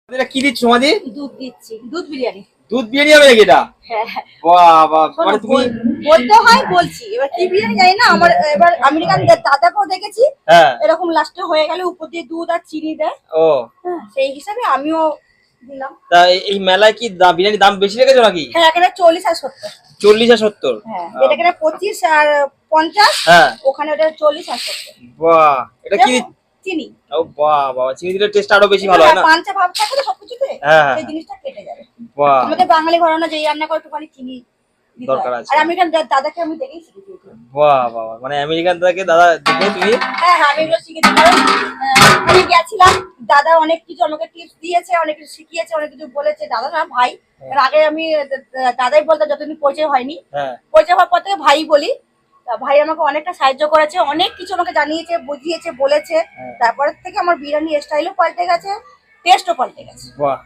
এটা কি দিচ্ছ মাদি? দুধ দিচ্ছি, দুধ বিরিয়ানি। দুধ বিরিয়ানি হবে নাকি এটা? হ্যাঁ। বাহ বাহ, মানে তুমি বলতে হয় বলছি, এবার কি বিরিয়ানি জানি না। আমার এবার আমেরিকান দাদাকেও দেখেছি হ্যাঁ এরকম লাস্টে হয়ে গেলে উপর দিয়ে দুধ আর চিনি দেয়। ও হ্যাঁ, সেই হিসাবে আমিও দিলাম। তা এই মেলায় কি বিরিয়ানি দাম বেশি রেখেছো নাকি? হ্যাঁ, এখানে 40 আর 70। 40 আর 70? হ্যাঁ, যেটা এখানে 25 আর 50, হ্যাঁ ওখানে ওটা 40 আর 70। বাহ, এটা কি চিনি। ও বাহ বাহ, চিনি দিলে টেস্ট আরো বেশি ভালো হয় না? পাঞ্চা ভাব থাকে না সবকিছুতে, হ্যাঁ সেই জিনিসটা কেটে যাবে। বাহ, আমাদের বাঙালি ঘরানা যেই রান্না করে একটুখানি চিনি দিতে দরকার হয়। আছে। আর আমি এখানে দাদাকে আমি দেখেই শিখেছি। বাহ বাহ, মানে আমেরিকান থেকে দাদা দেখে তুমি? হ্যাঁ হ্যাঁ, আমি এগুলো শিখেছি। কারণ আমি গেছিলাম, দাদা অনেক কিছু আমাকে টিপস দিয়েছে, অনেক কিছু শিখিয়েছে, অনেক কিছু বলেছে। দাদা না ভাই, এর আগে আমি দাদাই বলতাম যতদিন পরিচয় হয়নি। হ্যাঁ পরিচয় হওয়ার পর থেকে ভাই বলি। তা ভাই আমাকে অনেকটা সাহায্য করেছে, অনেক কিছু আমাকে জানিয়েছে, বুঝিয়েছে, বলেছে। হ্যাঁ। তারপর থেকে আমার বিরিয়ানি স্টাইলও পাল্টে গেছে, টেস্টও পাল্টে গেছে। বাহ।